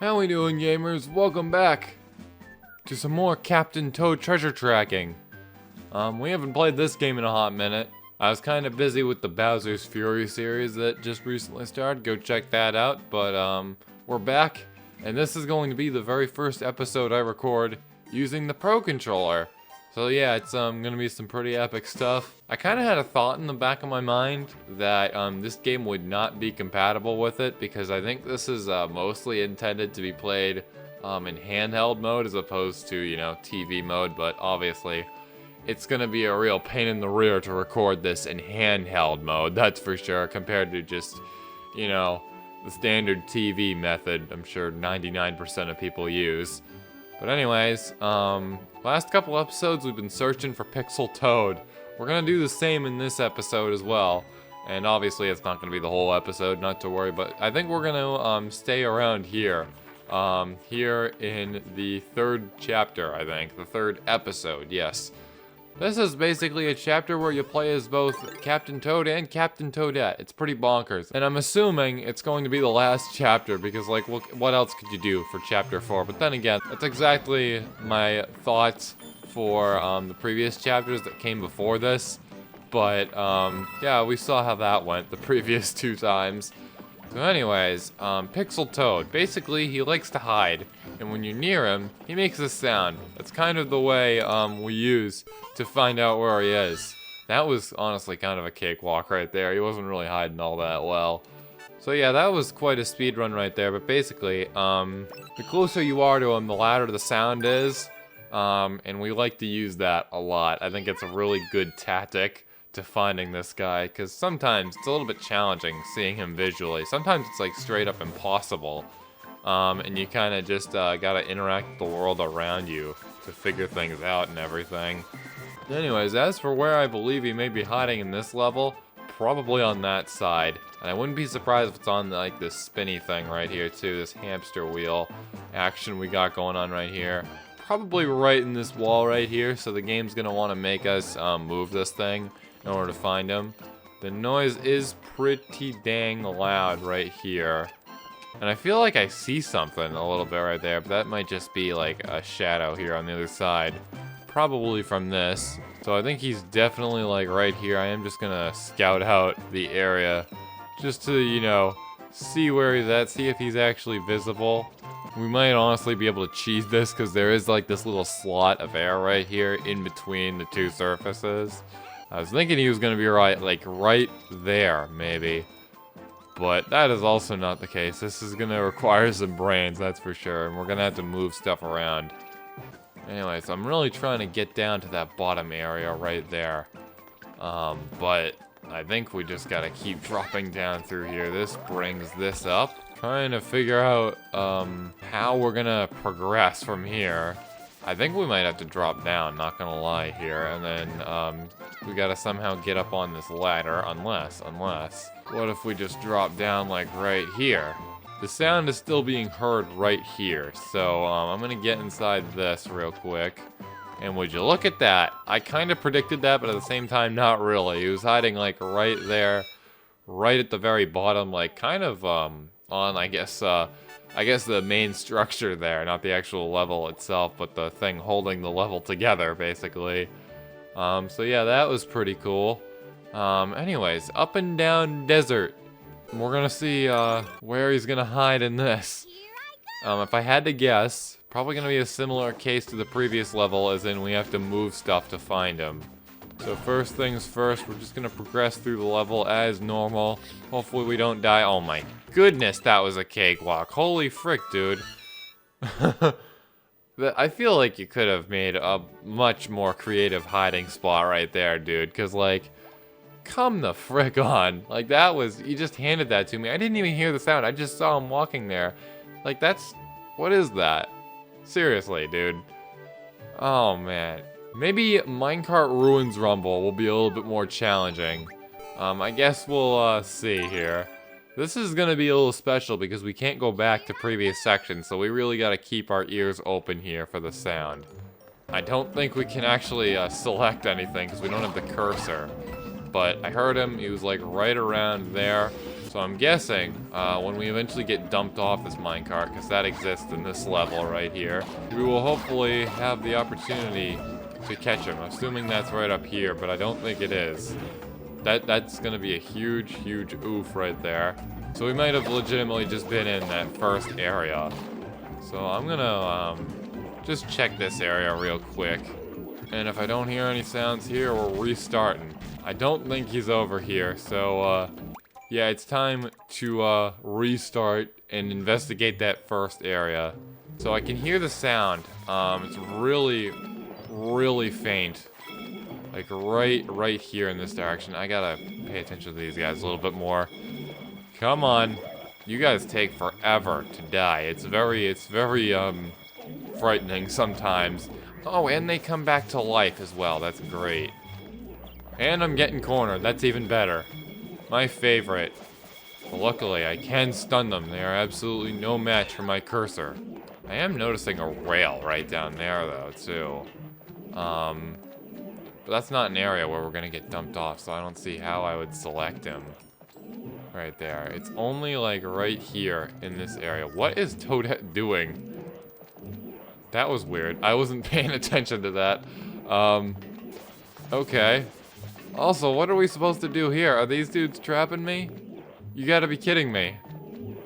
How we doing, gamers? Welcome back to some more Captain Toad treasure tracking. We haven't played this game in a hot minute. I was kind of busy with the Bowser's Fury series that just recently started. Go check that out. But we're back, and this is going to be the very first episode I record using the Pro Controller. So yeah, it's gonna be some pretty epic stuff. I kind of had a thought in the back of my mind that this game would not be compatible with it because I think this is mostly intended to be played in handheld mode as opposed to, you know, TV mode. But obviously, it's gonna be a real pain in the rear to record this in handheld mode. That's for sure, compared to just, you know, the standard TV method. I'm sure 99% of people use. But anyways, last couple episodes we've been searching for Pixel Toad. We're gonna do the same in this episode as well. And obviously it's not gonna be the whole episode, not to worry, but I think we're gonna stay around here. Here in the third chapter, I think. The third episode, yes. This is basically a chapter where you play as both Captain Toad and Captain Toadette. It's pretty bonkers. And I'm assuming it's going to be the last chapter because, like, what else could you do for chapter 4? But then again, that's exactly my thoughts for the previous chapters that came before this. But, yeah, we saw how that went the previous 2 times. So anyways, Pixel Toad. Basically, he likes to hide. And when you're near him, he makes this sound. That's kind of the way we use to find out where he is. That was honestly kind of a cakewalk right there. He wasn't really hiding all that well. So yeah, that was quite a speed run right there. But basically, the closer you are to him, the louder the sound is. And we like to use that a lot. I think it's a really good tactic to finding this guy, because sometimes it's a little bit challenging seeing him visually. Sometimes it's like straight up impossible. And you kind of just gotta interact with the world around you to figure things out and everything. Anyways, as for where I believe he may be hiding in this level, probably on that side. And I wouldn't be surprised if it's on like this spinny thing right here too, this hamster wheel action we got going on right here. Probably right in this wall right here, so the game's gonna want to make us move this thing in order to find him. The noise is pretty dang loud right here. And I feel like I see something a little bit right there, but that might just be like a shadow here on the other side. Probably from this. So I think he's definitely like right here. I am just gonna scout out the area just to, you know, see where he's at, see if he's actually visible. We might honestly be able to cheese this because there is like this little slot of air right here in between the 2 surfaces. I was thinking he was gonna be right there, maybe. But that is also not the case. This is gonna require some brains, that's for sure. And we're gonna have to move stuff around. Anyways, I'm really trying to get down to that bottom area right there. But I think we just gotta keep dropping down through here. This brings this up. Trying to figure out how we're gonna progress from here. I think we might have to drop down, not gonna lie here. And then we gotta somehow get up on this ladder, unless. What if we just drop down like right here? The sound is still being heard right here. So I'm gonna get inside this real quick. And would you look at that? I kind of predicted that, but at the same time, not really. He was hiding like right there, right at the very bottom, like kind of on, I guess the main structure there, not the actual level itself, but the thing holding the level together, basically. So yeah, that was pretty cool. Anyways, up and down desert. We're gonna see where he's gonna hide in this. If I had to guess, probably gonna be a similar case to the previous level, as in we have to move stuff to find him. So first things first, we're just gonna progress through the level as normal. Hopefully we don't die. Oh my goodness, that was a cakewalk. Holy frick, dude. I feel like you could have made a much more creative hiding spot right there, dude. Because, like, come the frick on. Like, that was, you just handed that to me. I didn't even hear the sound. I just saw him walking there. Like, what is that? Seriously, dude. Oh, man. Maybe Minecart Ruins Rumble will be a little bit more challenging. I guess we'll see here. This is gonna be a little special because we can't go back to previous sections, so we really gotta keep our ears open here for the sound. I don't think we can actually select anything because we don't have the cursor. But I heard him, he was like right around there. So I'm guessing when we eventually get dumped off this minecart, because that exists in this level right here, we will hopefully have the opportunity to catch him. Assuming that's right up here, but I don't think it is. That's going to be a huge, huge oof right there. So we might have legitimately just been in that first area. So I'm going to just check this area real quick. And if I don't hear any sounds here, we're restarting. I don't think he's over here, so yeah, it's time to restart and investigate that first area. So I can hear the sound. It's really, really faint. Like right here in this direction. I gotta pay attention to these guys a little bit more. Come on. You guys take forever to die. It's very frightening sometimes. Oh, and they come back to life as well. That's great. And I'm getting cornered. That's even better. My favorite. But luckily, I can stun them. They are absolutely no match for my cursor. I am noticing a rail right down there, though, too. But that's not an area where we're gonna get dumped off, so I don't see how I would select him. Right there. It's only, like, right here in this area. What is Toadette doing? That was weird. I wasn't paying attention to that. Okay. Also, what are we supposed to do here? Are these dudes trapping me? You gotta be kidding me.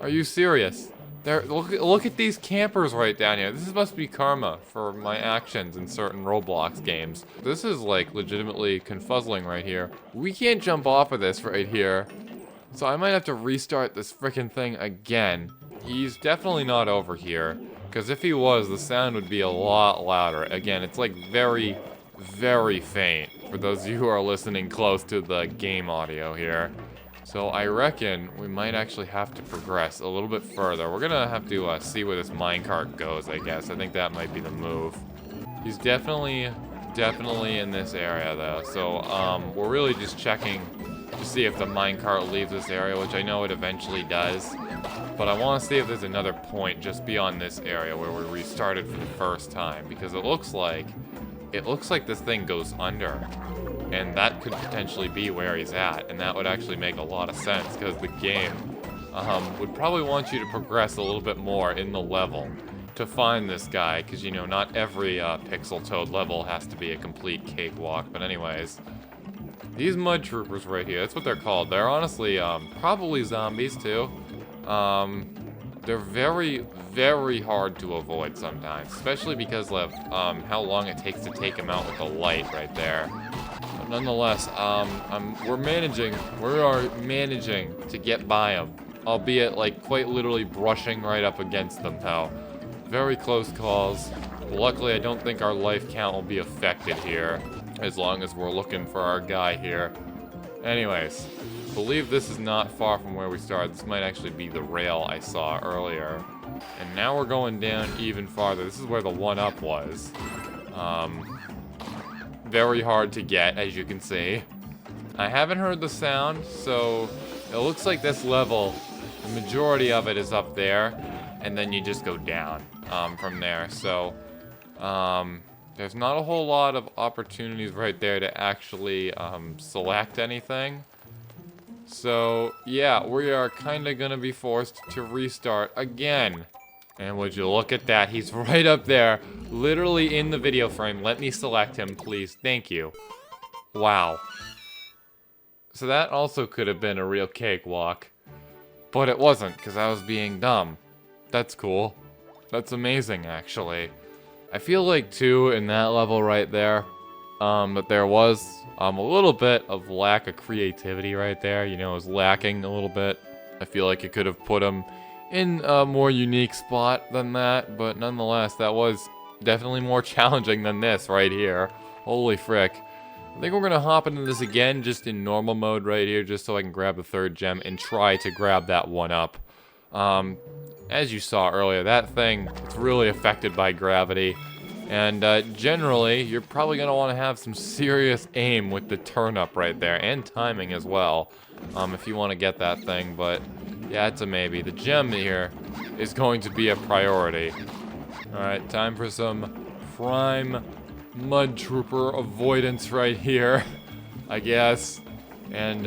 Are you serious? Look at these campers right down here. This must be karma for my actions in certain Roblox games. This is like legitimately confuzzling right here. We can't jump off of this right here. So I might have to restart this frickin' thing again. He's definitely not over here. Because if he was, the sound would be a lot louder. Again, it's like very, very faint for those of you who are listening close to the game audio here. So I reckon we might actually have to progress a little bit further. We're gonna have to see where this minecart goes, I guess. I think that might be the move. He's definitely in this area though. So we're really just checking to see if the minecart leaves this area, which I know it eventually does. But I want to see if there's another point just beyond this area where we restarted for the first time, because it looks like this thing goes under, and that could potentially be where he's at, and that would actually make a lot of sense because the game would probably want you to progress a little bit more in the level to find this guy, because you know not every Pixel Toad level has to be a complete cakewalk. But anyways, these mud troopers right here, that's what they're called. They're honestly probably zombies too. They're very, very hard to avoid sometimes, especially because of how long it takes to take them out with the light right there. But nonetheless, we are managing to get by them, albeit like quite literally brushing right up against them though. Very close calls. Luckily, I don't think our life count will be affected here, as long as we're looking for our guy here. Anyways, I believe this is not far from where we started. This might actually be the rail I saw earlier. And now we're going down even farther. This is where the one-up was. Very hard to get, as you can see. I haven't heard the sound, so it looks like this level, the majority of it is up there, and then you just go down from there. So there's not a whole lot of opportunities right there to actually select anything. So yeah, we are kind of gonna be forced to restart again. And would you look at that, he's right up there, literally in the video frame. Let me select him, please. Thank you. Wow. So that also could have been a real cakewalk, but it wasn't, because I was being dumb. That's cool. That's amazing, actually. I feel like, too, in that level right there, that there was a little bit of lack of creativity right there. You know, it was lacking a little bit. I feel like it could have put him in a more unique spot than that, but nonetheless, that was definitely more challenging than this right here. Holy frick. I think we're gonna hop into this again, just in normal mode right here, just so I can grab the third gem and try to grab that one up. As you saw earlier, that thing, it's really affected by gravity. And generally, you're probably going to want to have some serious aim with the turn-up right there, and timing as well, if you want to get that thing. But yeah, it's a maybe. The gem here is going to be a priority. Alright, time for some prime mud trooper avoidance right here, I guess. And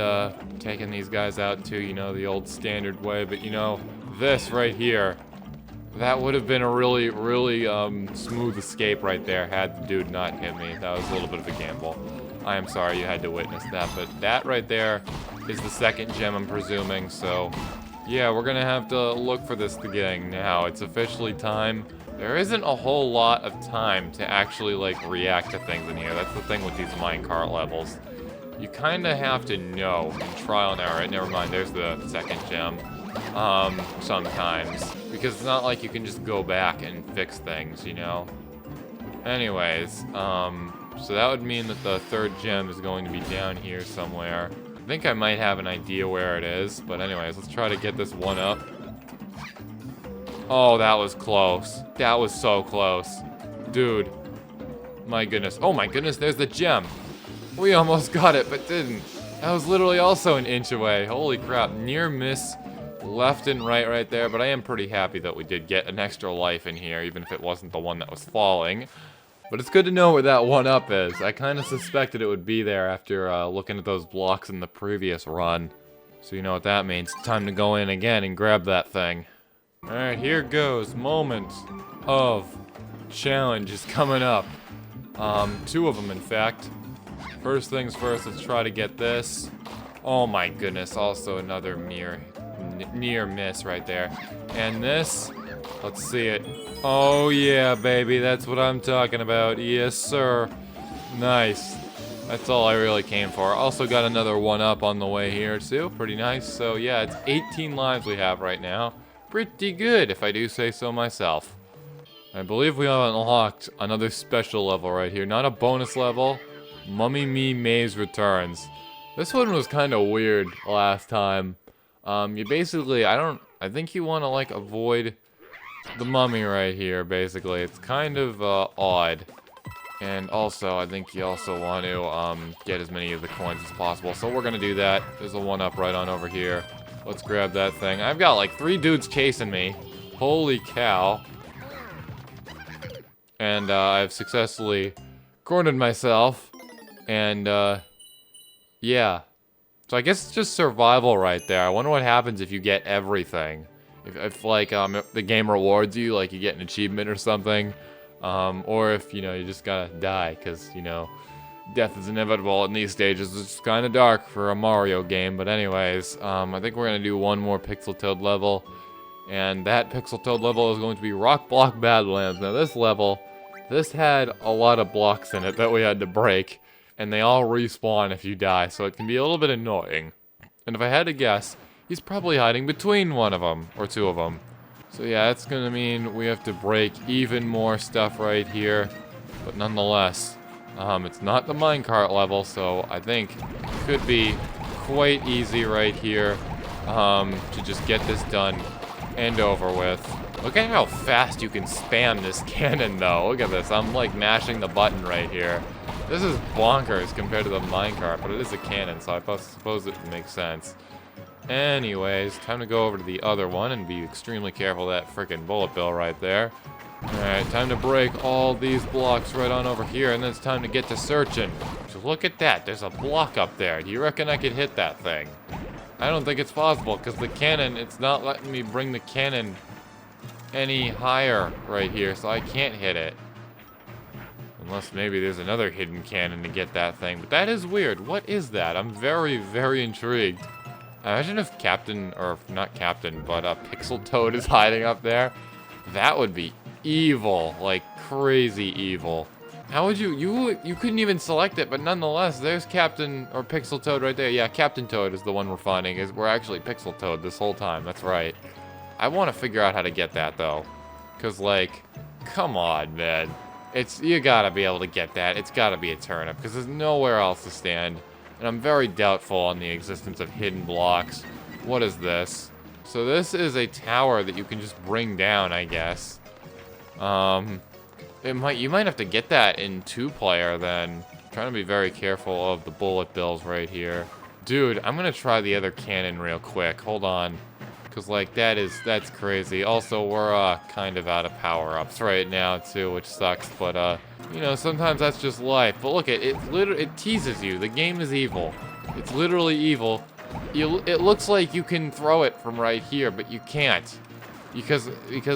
taking these guys out too, you know, the old standard way. But you know, this right here, that would have been a really, really smooth escape right there had the dude not hit me. That was a little bit of a gamble. I am sorry you had to witness that, but that right there is the second gem, I'm presuming. So yeah, we're gonna have to look for this thing now. It's officially time. There isn't a whole lot of time to actually like react to things in here. That's the thing with these minecart levels. You kind of have to know and trial and error. Right, never mind, there's the second gem. Sometimes. Because it's not like you can just go back and fix things, you know? Anyways, so that would mean that the third gem is going to be down here somewhere. I think I might have an idea where it is, but anyways, let's try to get this one up. Oh, that was close. That was so close. Dude. My goodness. Oh my goodness, there's the gem. We almost got it, but didn't. That was literally also an inch away. Holy crap. Near miss left and right there, but I am pretty happy that we did get an extra life in here, even if it wasn't the one that was falling. But it's good to know where that one up is. I kind of suspected it would be there after looking at those blocks in the previous run. So you know what that means. Time to go in again and grab that thing. Alright, here goes. Moment of challenge is coming up. 2 of them, in fact. First things first, let's try to get this. Oh my goodness, also another near miss right there. And this, let's see it. Oh yeah, baby, that's what I'm talking about. Yes, sir. Nice. That's all I really came for. Also got another one up on the way here too. Pretty nice. So yeah, it's 18 lives we have right now. Pretty good, if I do say so myself. I believe we have unlocked another special level right here. Not a bonus level. Mummy Me Maze returns. This one was kind of weird last time. You basically, I think you want to like avoid the mummy right here, basically. It's kind of odd. And also, I think you also want to get as many of the coins as possible. So we're going to do that. There's a one up right on over here. Let's grab that thing. I've got like 3 dudes chasing me. Holy cow. And I've successfully cornered myself. And yeah. So I guess it's just survival right there. I wonder what happens if you get everything. If like the game rewards you, like you get an achievement or something. Or if, you know, you just gotta die, because, you know, death is inevitable in these stages. It's kind of dark for a Mario game, but anyways, I think we're gonna do one more Pixel Toad level, and that Pixel Toad level is going to be Rock Block Badlands. Now this level, this had a lot of blocks in it that we had to break, and they all respawn if you die, so it can be a little bit annoying. And if I had to guess, he's probably hiding between one of them, or 2 of them. So yeah, that's gonna mean we have to break even more stuff right here. But nonetheless, it's not the minecart level, so I think it could be quite easy right here to just get this done and over with. Look at how fast you can spam this cannon though. Look at this, I'm like mashing the button right here. This is bonkers compared to the minecart, but it is a cannon, so I suppose it makes sense. Anyways, time to go over to the other one and be extremely careful of that freaking bullet bill right there. Alright, time to break all these blocks right on over here, and then it's time to get to searching. So look at that, there's a block up there. Do you reckon I could hit that thing? I don't think it's possible, because the cannon, it's not letting me bring the cannon any higher right here, so I can't hit it. Unless maybe there's another hidden cannon to get that thing, but that is weird. What is that? I'm very, very intrigued. Imagine if Captain, or not Captain, but Pixel Toad is hiding up there. That would be evil, like crazy evil. How would you couldn't even select it, but nonetheless, there's Captain, or Pixel Toad right there. Yeah, Captain Toad is the one we're finding. We're actually Pixel Toad this whole time, that's right. I want to figure out how to get that, though. Because, like, come on, man. You gotta be able to get that. It's gotta be a turnip, because there's nowhere else to stand. And I'm very doubtful on the existence of hidden blocks. What is this? So this is a tower that you can just bring down, I guess. You might have to get that in 2-player then. I'm trying to be very careful of the bullet bills right here. Dude, I'm gonna try the other cannon real quick. Hold on. Cause like that's crazy. Also, we're kind of out of power-ups right now too, which sucks, but you know, sometimes that's just life. But look, it teases you. The game is evil. It's literally evil. It looks like you can throw it from right here, but you can't. Because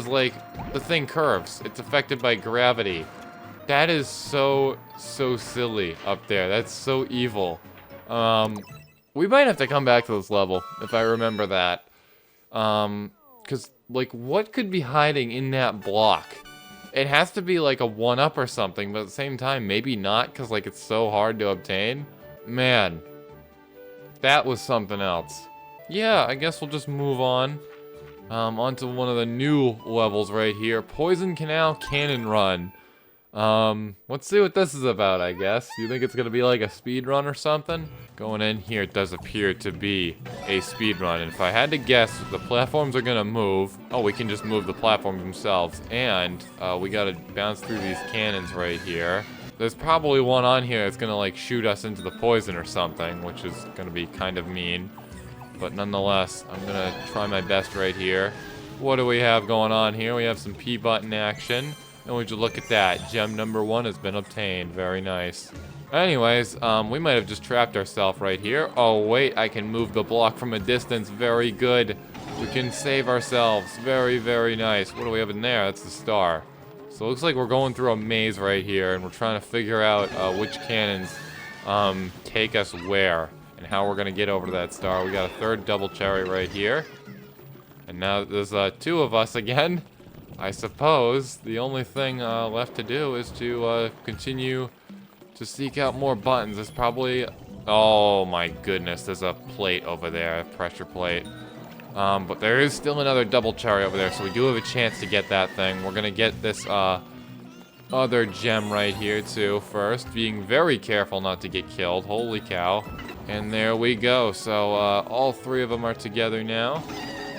like, the thing curves. It's affected by gravity. That is so silly up there. That's so evil. We might have to come back to this level, if I remember that. Because, like, what could be hiding in that block? It has to be, like, a 1-up or something, but at the same time, maybe not, because, like, it's so hard to obtain. Man. That was something else. Yeah, I guess we'll just move on. Onto one of the new levels right here. Poison Canal Cannon Run. Let's see what this is about, I guess. You think it's gonna be like a speed run or something? Going in here, it does appear to be a speed run. And if I had to guess, the platforms are gonna move. Oh, we can just move the platforms themselves. And, we gotta bounce through these cannons right here. There's probably one on here that's gonna, like, shoot us into the poison or something, which is gonna be kind of mean. But nonetheless, I'm gonna try my best right here. What do we have going on here? We have some P button action. And would you look at that? Gem number 1 has been obtained. Very nice. Anyways, we might have just trapped ourselves right here. Oh, wait, I can move the block from a distance. Very good. We can save ourselves. Very, very nice. What do we have in there? That's the star. So it looks like we're going through a maze right here, and we're trying to figure out which cannons take us where, and how we're going to get over to that star. We got a third double cherry right here. And now there's 2 of us again. I suppose the only thing left to do is to continue to seek out more buttons. There's probably... Oh my goodness, there's a plate over there, a pressure plate. But there is still another double cherry over there, so we do have a chance to get that thing. We're gonna get this other gem right here too first, being very careful not to get killed. Holy cow. And there we go. So all 3 of them are together now.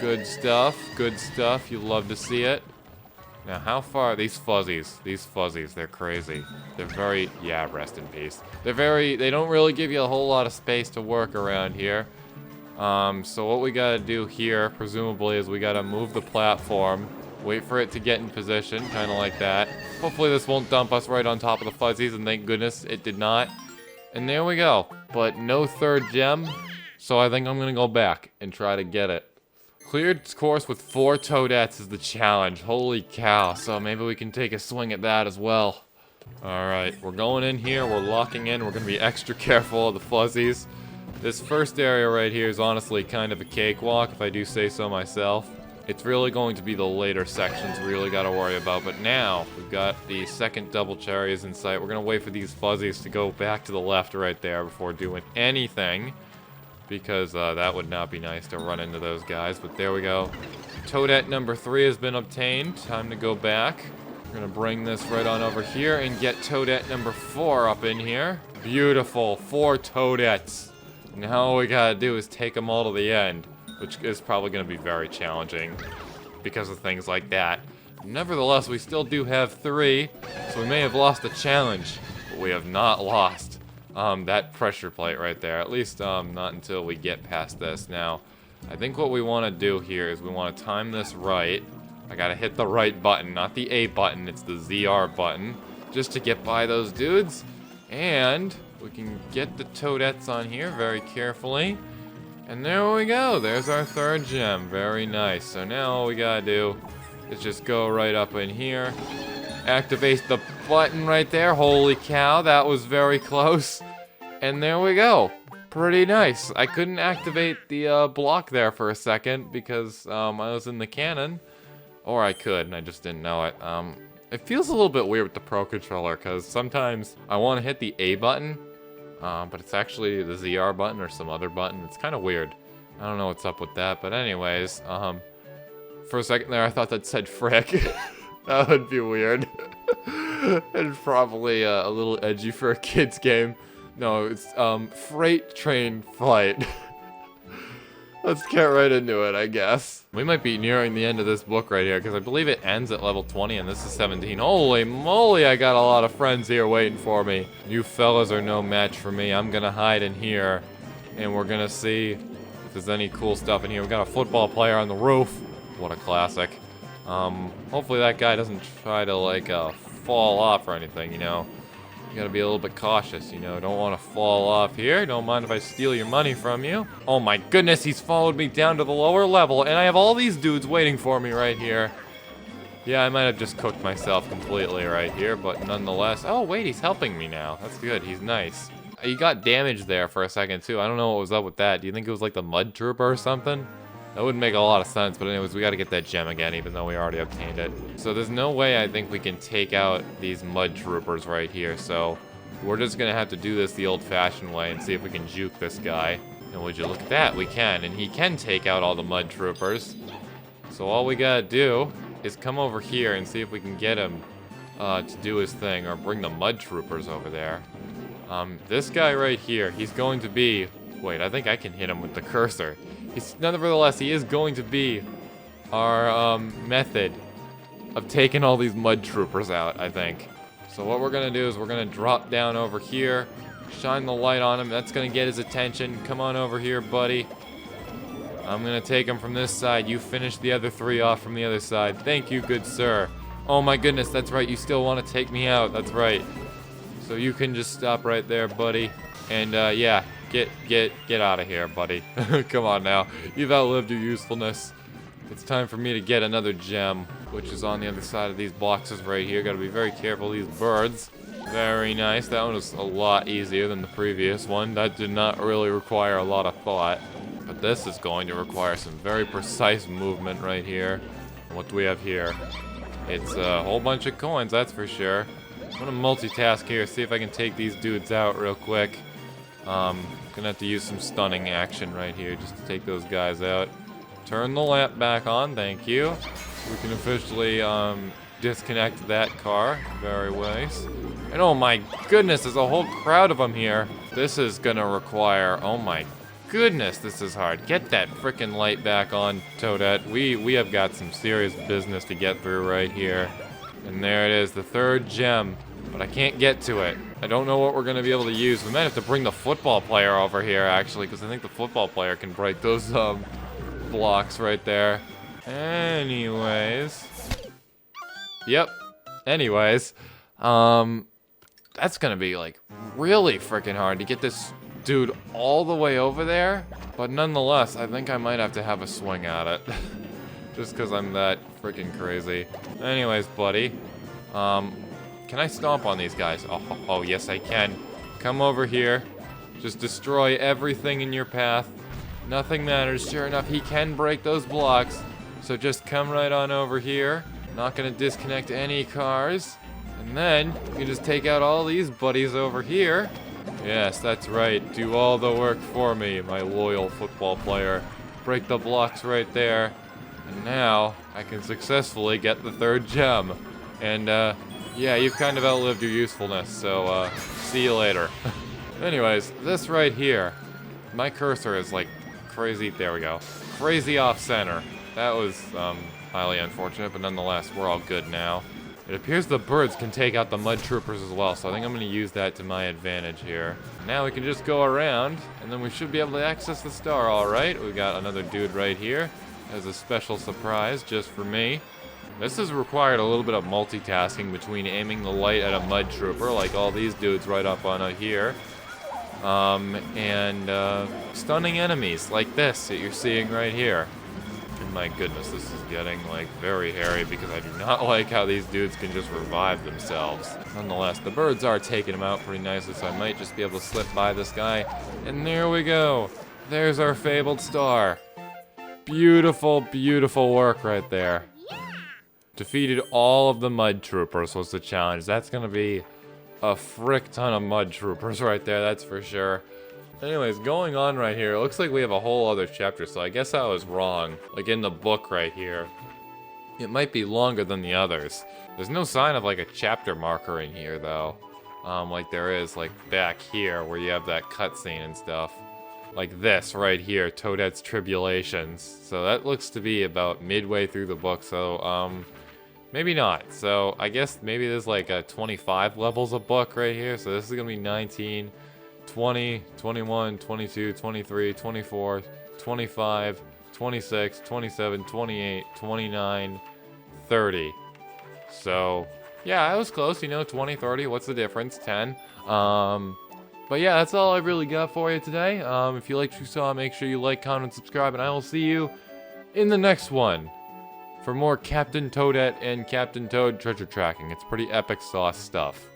Good stuff, good stuff. You love to see it. Now, how far... These fuzzies, they're crazy. They're very... Yeah, rest in peace. They're very... They don't really give you a whole lot of space to work around here. So what we gotta do here, presumably, is we gotta move the platform, wait for it to get in position, kind of like that. Hopefully this won't dump us right on top of the fuzzies, and thank goodness it did not. And there we go. But no third gem, so I think I'm gonna go back and try to get it. Cleared course with 4 toadettes is the challenge. Holy cow. So maybe we can take a swing at that as well. Alright, we're going in here. We're locking in. We're going to be extra careful of the fuzzies. This first area right here is honestly kind of a cakewalk, if I do say so myself. It's really going to be the later sections we really got to worry about. But now, we've got the second double cherries in sight. We're going to wait for these fuzzies to go back to the left right there before doing anything. Because that would not be nice to run into those guys, but there we go. Toadette number 3 has been obtained. Time to go back. We're gonna bring this right on over here and get Toadette number 4 up in here. Beautiful, 4 Toadettes. Now all we gotta do is take them all to the end, which is probably gonna be very challenging because of things like that. Nevertheless, we still do have 3, so we may have lost the challenge, but we have not lost that pressure plate right there. At least, not until we get past this. Now, I think what we want to do here is we want to time this right. I gotta hit the right button, not the A button, it's the ZR button, just to get by those dudes. And we can get the toadettes on here very carefully. And there we go, there's our 3rd gem. Very nice. So now all we gotta do is just go right up in here. Activate the button right there. Holy cow, that was very close. And there we go. Pretty nice. I couldn't activate the block there for a second because I was in the cannon. Or I could, and I just didn't know it. It feels a little bit weird with the Pro Controller because sometimes I want to hit the A button, but it's actually the ZR button or some other button. It's kind of weird. I don't know what's up with that, but anyways, for a second there I thought that said frick. That would be weird. And probably a little edgy for a kid's game. No, it's Freight Train Flight. Let's get right into it, I guess. We might be nearing the end of this book right here, because I believe it ends at level 20, and this is 17. Holy moly, I got a lot of friends here waiting for me. You fellas are no match for me. I'm gonna hide in here, and we're gonna see if there's any cool stuff in here. We got a football player on the roof. What a classic. Hopefully that guy doesn't try to, like, fall off or anything, you know. You gotta be a little bit cautious, you know. Don't want to fall off here. Don't mind if I steal your money from you. Oh my goodness, he's followed me down to the lower level, and I have all these dudes waiting for me right here. Yeah, I might have just cooked myself completely right here, but nonetheless. Oh, wait, he's helping me now. That's good. He's nice. He got damaged there for a second, too. I don't know what was up with that. Do you think it was like the mud trooper or something? That wouldn't make a lot of sense, but anyways, we got to get that gem again, even though we already obtained it. So there's no way I think we can take out these mud troopers right here, so we're just going to have to do this the old-fashioned way and see if we can juke this guy. And would you look at that? We can, and he can take out all the mud troopers. So all we got to do is come over here and see if we can get him to do his thing, or bring the mud troopers over there. This guy right here, he's going to be... Wait, I think I can hit him with the cursor. Nevertheless, he is going to be our method of taking all these mud troopers out, I think. So what we're going to do is we're going to drop down over here, shine the light on him. That's going to get his attention. Come on over here, buddy. I'm going to take him from this side. You finish the other three off from the other side. Thank you, good sir. Oh my goodness, that's right. You still want to take me out. That's right. So you can just stop right there, buddy. And yeah, get out of here, buddy. Come on now. You've outlived your usefulness. It's time for me to get another gem, which is on the other side of these boxes right here. Gotta be very careful of these birds. Very nice. That one was a lot easier than the previous one. That did not really require a lot of thought. But this is going to require some very precise movement right here. What do we have here? It's a whole bunch of coins, that's for sure. I'm gonna multitask here, see if I can take these dudes out real quick. Gonna have to use some stunning action right here just to take those guys out. Turn the lamp back on, thank you. We can officially disconnect that car. Very nice. And oh my goodness, there's a whole crowd of them here. This is gonna require, oh my goodness, this is hard. Get that frickin' light back on, Toadette. We have got some serious business to get through right here. And there it is, the third gem. But I can't get to it. I don't know what we're going to be able to use. We might have to bring the football player over here, actually, because I think the football player can break those blocks right there. Anyways. Yep. Anyways. That's going to be, like, really freaking hard to get this dude all the way over there. But nonetheless, I think I might have to have a swing at it. Just because I'm that freaking crazy. Anyways, buddy. Can I stomp on these guys? Oh, yes I can. Come over here. Just destroy everything in your path. Nothing matters. Sure enough, he can break those blocks. So just come right on over here. Not gonna disconnect any cars. And then, you can just take out all these buddies over here. Yes, that's right. Do all the work for me, my loyal football player. Break the blocks right there. And now, I can successfully get the third gem. And, yeah, you've kind of outlived your usefulness, so, see you later. Anyways, this right here, my cursor is, like, crazy, there we go. Crazy off-center. That was, highly unfortunate, but nonetheless, we're all good now. It appears the birds can take out the mud troopers as well, so I think I'm going to use that to my advantage here. Now we can just go around, and then we should be able to access the star, alright. We got another dude right here as a special surprise just for me. This has required a little bit of multitasking between aiming the light at a mud trooper, like all these dudes right up on here, and stunning enemies like this that you're seeing right here. And my goodness, this is getting, like, very hairy because I do not like how these dudes can just revive themselves. Nonetheless, the birds are taking them out pretty nicely, so I might just be able to slip by this guy. And there we go. There's our fabled star. Beautiful, beautiful work right there. Defeated all of the mud troopers was the challenge. That's gonna be a frick ton of mud troopers right there, that's for sure. Anyways, going on right here, it looks like we have a whole other chapter, so I guess I was wrong. Like in the book right here. It might be longer than the others. There's no sign of like a chapter marker in here though. Like there is like back here where you have that cutscene and stuff. Like this right here, Toadette's Tribulations. So that looks to be about midway through the book, so maybe not. So I guess maybe there's like 25 levels of book right here. So this is gonna be 19, 20, 21, 22, 23, 24, 25, 26, 27, 28, 29, 30. So Yeah, I was close, you know, 20, 30, what's the difference? 10. But yeah, that's all I really got for you today. If you liked what you saw, make sure you like, comment, and subscribe, and I will see you in the next one for more Captain Toadette and Captain Toad treasure tracking. It's pretty epic sauce stuff.